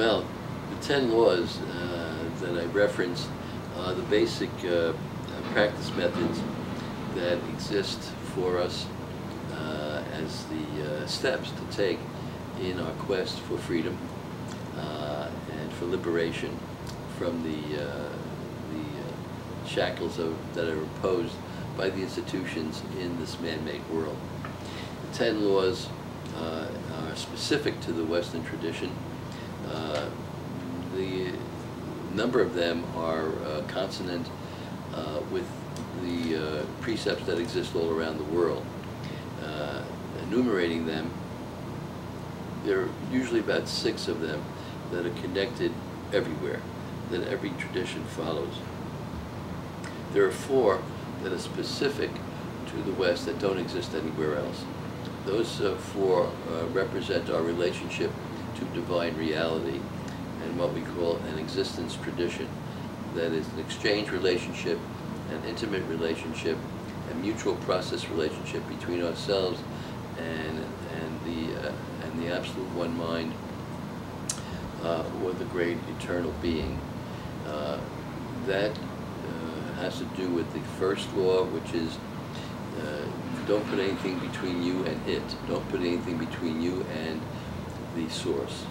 Well, the 10 laws that I referenced are the basic practice methods that exist for us as the steps to take in our quest for freedom and for liberation from the shackles that are imposed by the institutions in this man-made world. The 10 laws are specific to the Western tradition. The number of them are consonant with the precepts that exist all around the world. Enumerating them, there are usually about 6 of them that are connected everywhere, that every tradition follows. There are 4 that are specific to the West that don't exist anywhere else. Those 4 represent our relationship to divine reality and what we call an existence tradition. That is an exchange relationship, an intimate relationship, a mutual process relationship between ourselves and the absolute one mind, or the great eternal being. That has to do with the first law, which is don't put anything between you and it. Don't put anything between you and the source.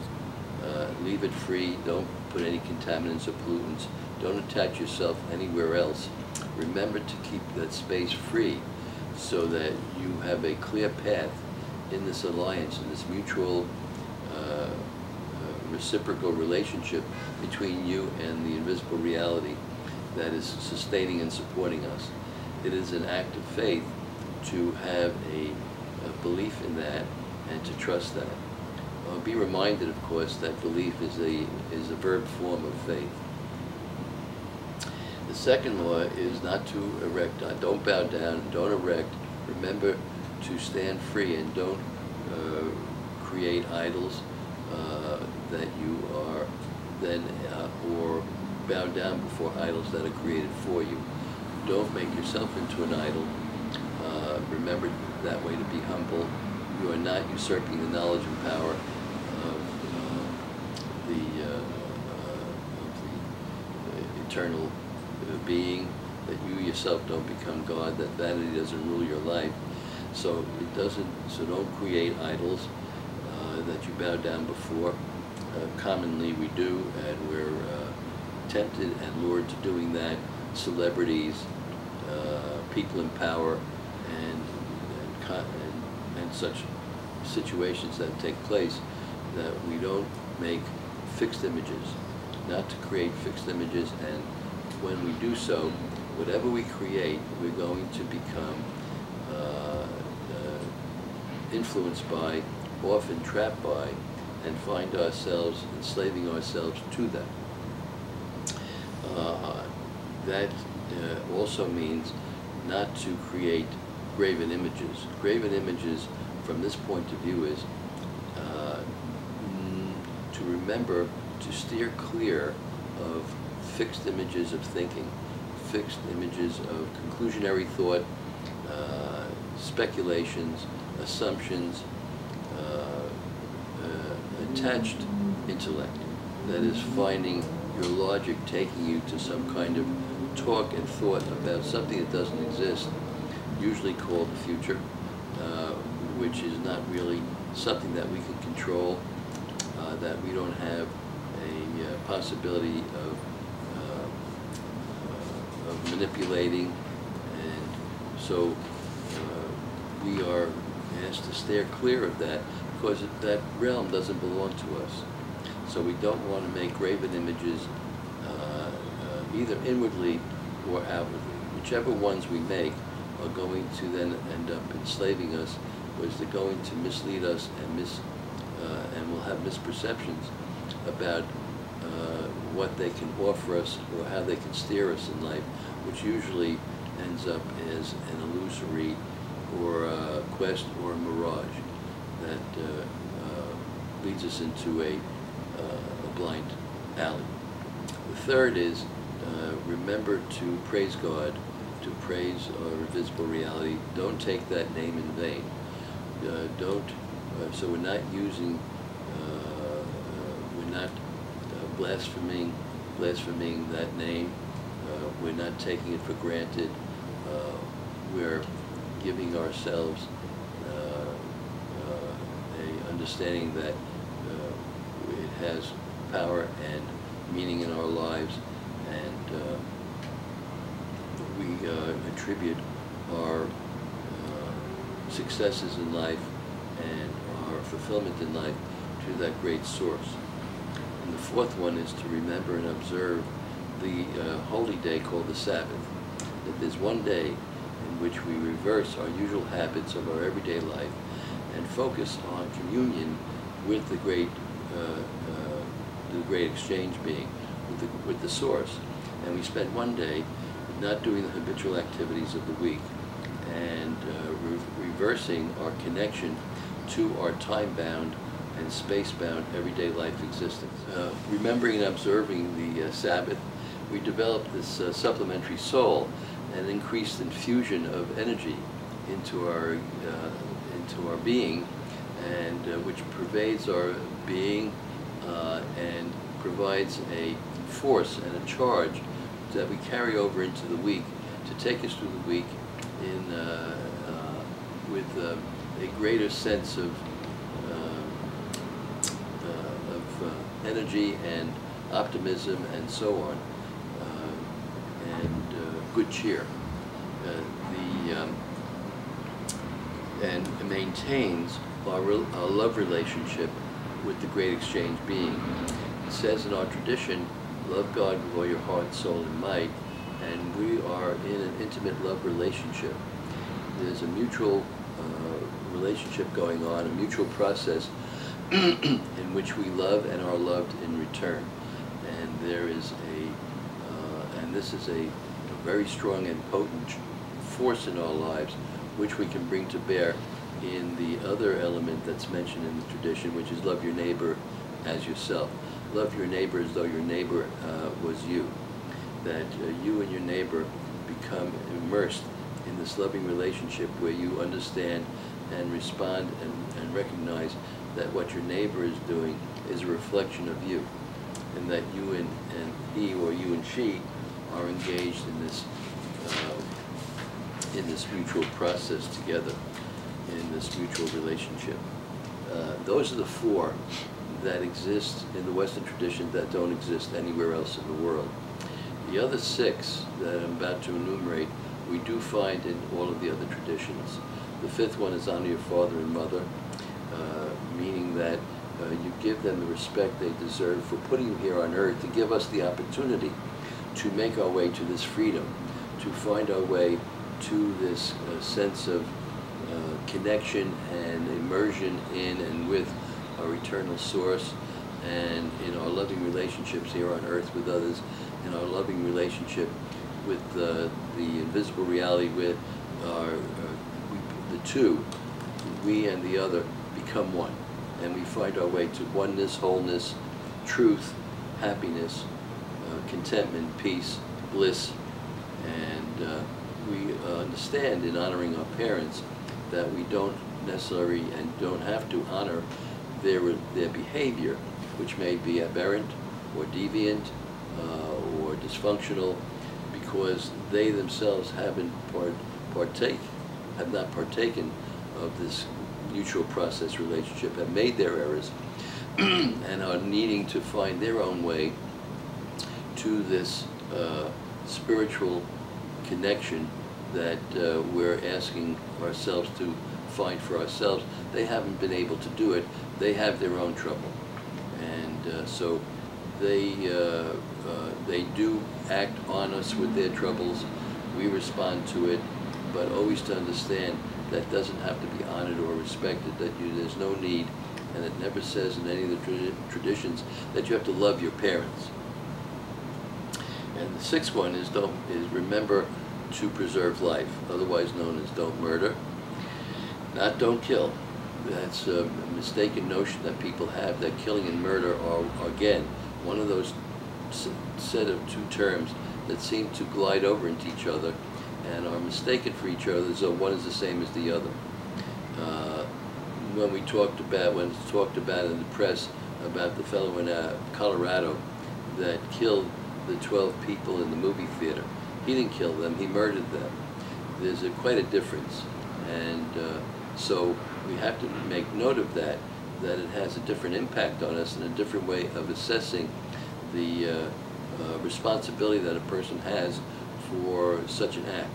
Leave it free. Don't put any contaminants or pollutants. Don't attach yourself anywhere else. Remember to keep that space free so that you have a clear path in this alliance, in this mutual reciprocal relationship between you and the invisible reality that is sustaining and supporting us. It is an act of faith to have a belief in that and to trust that. Be reminded, of course, that belief is a verb form of faith. The second law is not to erect, don't bow down, don't erect. Remember to stand free and don't create idols that you are then, or bow down before idols that are created for you. Don't make yourself into an idol. Remember that way to be humble. You are not usurping the knowledge and power of the eternal being, that you yourself don't become God, that vanity doesn't rule your life. So don't create idols that you bow down before. Commonly we do, and we're tempted and lured to doing that. Celebrities, people in power, and such situations that take place, that we don't make fixed images, not to create fixed images, and when we do so, whatever we create, we're going to become influenced by, often trapped by, and find ourselves enslaving ourselves to them. That also means not to create graven images. Graven images, from this point of view, is to remember to steer clear of fixed images of thinking, fixed images of conclusionary thought, speculations, assumptions, attached intellect. That is, finding your logic taking you to some kind of talk and thought about something that doesn't exist, usually called the future, which is not really something that we can control, that we don't have a possibility of manipulating, and so we are asked to steer clear of that, because that realm doesn't belong to us. So we don't want to make graven images either inwardly or outwardly. Whichever ones we make are going to then end up enslaving us, because they're going to mislead us and we'll have misperceptions about what they can offer us or how they can steer us in life, which usually ends up as an illusory or a quest or a mirage that leads us into a blind alley. The third is remember to praise God, to praise our invisible reality. Don't take that name in vain. So we're not using, we're not blaspheming that name. We're not taking it for granted. We're giving ourselves a understanding that it has power and meaning in our lives, and we attribute our successes in life and our fulfillment in life to that great source. And the fourth one is to remember and observe the holy day called the Sabbath. That there's one day in which we reverse our usual habits of our everyday life and focus on communion with the great exchange being, with the source. And we spend one day not doing the habitual activities of the week and reversing our connection to our time-bound and space-bound everyday life existence. Remembering and observing the Sabbath, we develop this supplementary soul and increased infusion of energy into our being, and which pervades our being and provides a force and a charge that we carry over into the week to take us through the week with a greater sense of energy and optimism and so on, and good cheer. And maintains our love relationship with the great exchange being. It says in our tradition, love God with all your heart, soul, and might, and we are in an intimate love relationship. There's a mutual relationship going on, a mutual process in which we love and are loved in return. And there is and this is a very strong and potent force in our lives, which we can bring to bear in the other element that's mentioned in the tradition, which is love your neighbor as yourself. Love your neighbor as though your neighbor was you. That you and your neighbor become immersed in this loving relationship where you understand and respond and recognize that what your neighbor is doing is a reflection of you, and that you and he, or you and she, are engaged in this mutual process together, in this mutual relationship. Those are the four that exist in the Western tradition that don't exist anywhere else in the world. The other six that I'm about to enumerate, we do find in all of the other traditions. The fifth one is honor your father and mother, meaning that you give them the respect they deserve for putting you here on earth to give us the opportunity to make our way to this freedom, to find our way to this sense of connection and immersion in and with our eternal source, and in our loving relationships here on earth with others, in our loving relationship with the invisible reality, with the two, we and the other, become one. And we find our way to oneness, wholeness, truth, happiness, contentment, peace, bliss. And we understand in honoring our parents that we don't necessarily and don't have to honor their behavior, which may be aberrant or deviant or dysfunctional, because they themselves haven't have not partaken of this mutual process relationship, have made their errors, and are needing to find their own way to this spiritual connection that we're asking ourselves to find for ourselves. They haven't been able to do it. They have their own trouble, and so they do act on us with their troubles. We respond to it, but always to understand that doesn't have to be honored or respected, that there's no need, and it never says in any of the traditions that you have to love your parents. And the sixth one is remember to preserve life, otherwise known as don't murder, not don't kill. That's a mistaken notion that people have, that killing and murder are, again, one of those set of two terms that seem to glide over into each other and are mistaken for each other, so one is the same as the other. When it's talked about in the press about the fellow in Colorado that killed the 12 people in the movie theater. He didn't kill them, he murdered them. There's quite a difference. And so we have to make note of that it has a different impact on us and a different way of assessing the responsibility that a person has for such an act.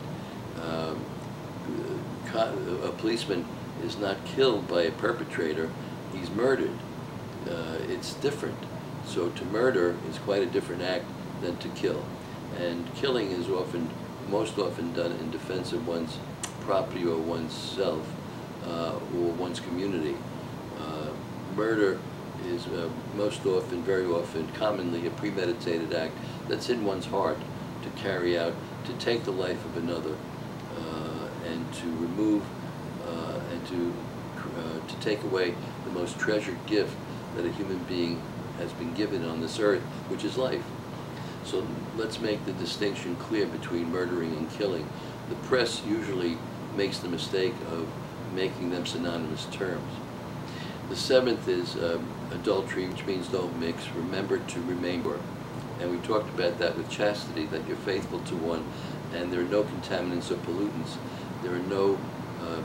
A policeman is not killed by a perpetrator, he's murdered. It's different. So to murder is quite a different act than to kill. And killing is most often done in defense of one's property or one's self or one's community. Murder is most often, very often, commonly a premeditated act that's in one's heart to carry out, to take the life of another and to remove and to take away the most treasured gift that a human being has been given on this earth, which is life. So let's make the distinction clear between murdering and killing. The press usually makes the mistake of making them synonymous terms. The seventh is adultery, which means don't mix. Remember to remain pure. And we talked about that with chastity, that you're faithful to one, and there are no contaminants or pollutants. There are no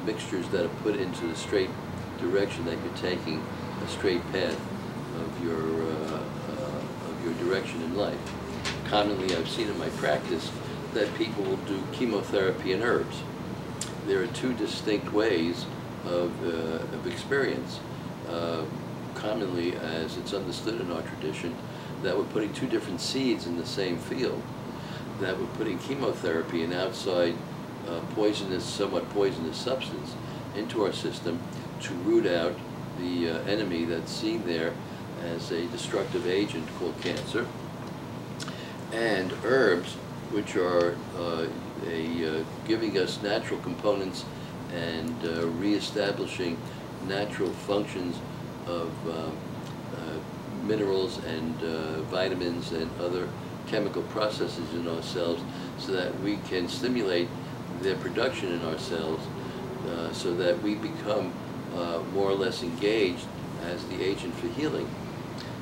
mixtures that are put into the straight direction that you're taking, a straight path of your direction in life. Commonly, I've seen in my practice that people will do chemotherapy and herbs. There are two distinct ways of experience. Commonly, as it's understood in our tradition, that we're putting two different seeds in the same field, that we're putting chemotherapy, an outside somewhat poisonous substance, into our system to root out the enemy that's seen there as a destructive agent called cancer, and herbs, which are giving us natural components and reestablishing natural functions of minerals and vitamins and other chemical processes in our cells, so that we can stimulate their production in our cells, so that we become more or less engaged as the agent for healing.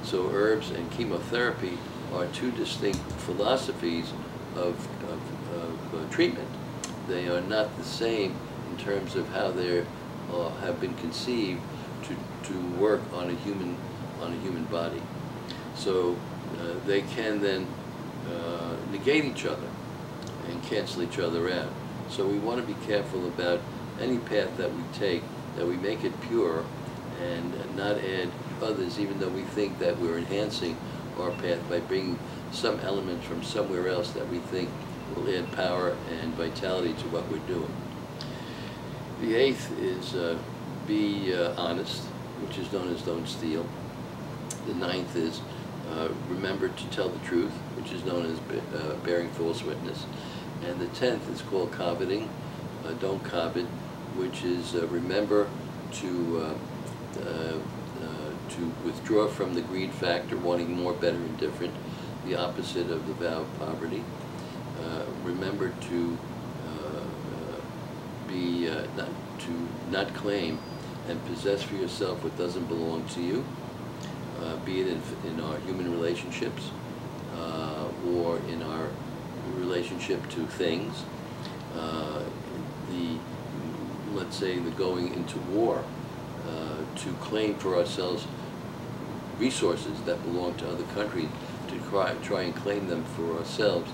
So herbs and chemotherapy are two distinct philosophies of treatment. They are not the same in terms of how they have been conceived to work on a human body. So they can then negate each other and cancel each other out. So we want to be careful about any path that we take, that we make it pure and not add others, even though we think that we're enhancing our path by bringing some elements from somewhere else that we think will add power and vitality to what we're doing. The eighth is be honest, which is known as don't steal. The ninth is remember to tell the truth, which is known as bearing false witness. And the 10th is called coveting, don't covet, which is remember to withdraw from the greed factor, wanting more, better, and different, the opposite of the vow of poverty. Remember to not claim and possess for yourself what doesn't belong to you, be it in our human relationships or in our relationship to things. Let's say the going into war, to claim for ourselves resources that belong to other countries, to try and claim them for ourselves,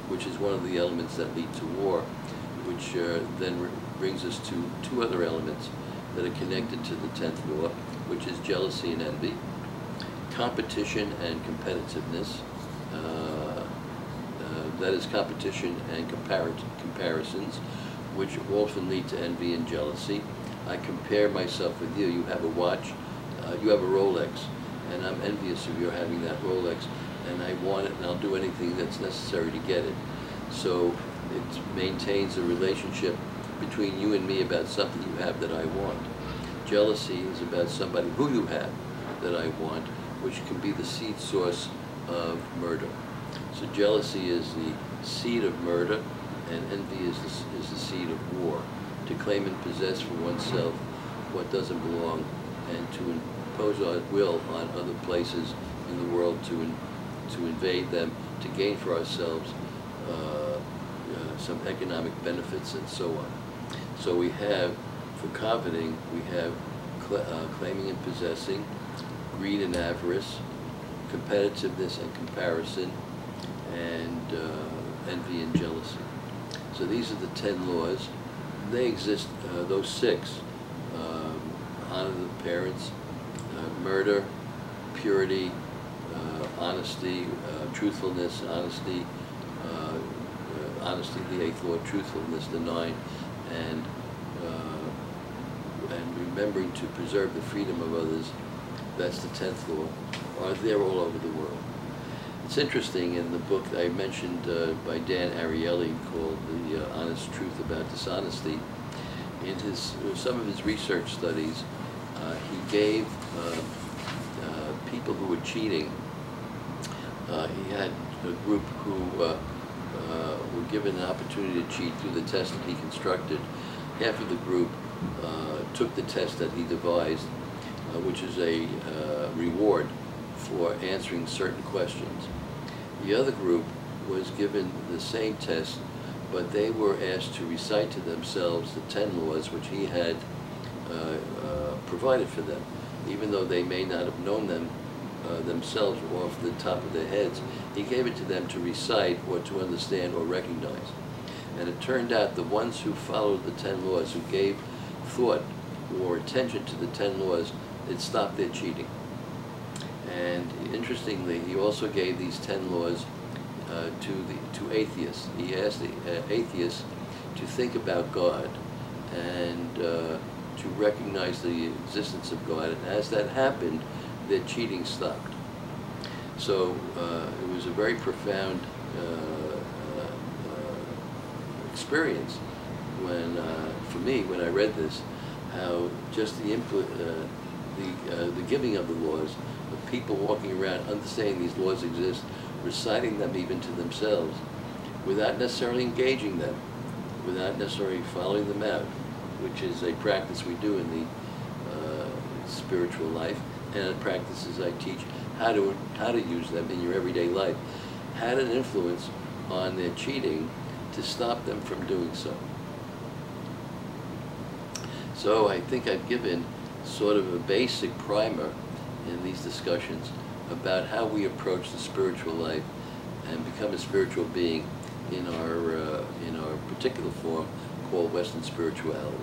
which is one of the elements that lead to war, which then brings us to two other elements that are connected to the 10th law, which is jealousy and envy, competition and competitiveness. That is competition and comparisons, which often lead to envy and jealousy. I compare myself with you. You have a watch, you have a Rolex, and I'm envious of your having that Rolex, and I want it, and I'll do anything that's necessary to get it. So it maintains a relationship between you and me about something you have that I want. Jealousy is about somebody who you have that I want, which can be the seed source of murder. So jealousy is the seed of murder, and envy is the seed of war. To claim and possess for oneself what doesn't belong, and to impose our will on other places in the world to to invade them, to gain for ourselves some economic benefits and so on. So we have, for coveting, we have claiming and possessing, greed and avarice, competitiveness and comparison, and envy and jealousy. So these are the 10 laws. They exist, those 6, honor the parents, murder, purity, honesty, truthfulness, honesty, honesty, the 8th law, truthfulness, the 9, and remembering to preserve the freedom of others, that's the 10th law, are there all over the world. It's interesting, in the book I mentioned by Dan Ariely called The Honest Truth About Dishonesty, in some of his research studies, he gave people who were cheating, he had a group who were given an opportunity to cheat through the test that he constructed. Half of the group took the test that he devised, which is a reward for answering certain questions. The other group was given the same test, but they were asked to recite to themselves the 10 laws which he had provided for them, even though they may not have known them themselves off the top of their heads. He gave it to them to recite or to understand or recognize. And it turned out the ones who followed the 10 laws, who gave thought or attention to the 10 laws, it stopped their cheating. And interestingly, he also gave these 10 laws to atheists. He asked the atheists to think about God and to recognize the existence of God. And as that happened, their cheating stopped. So it was a very profound experience when, for me, when I read this, how just the input, the giving of the laws, of people walking around understanding these laws exist, reciting them even to themselves, without necessarily engaging them, without necessarily following them out, which is a practice we do in the spiritual life, and practices I teach how to use them in your everyday life, had an influence on their cheating to stop them from doing so. So I think I've given sort of a basic primer in these discussions about how we approach the spiritual life and become a spiritual being in our particular form called Western spirituality.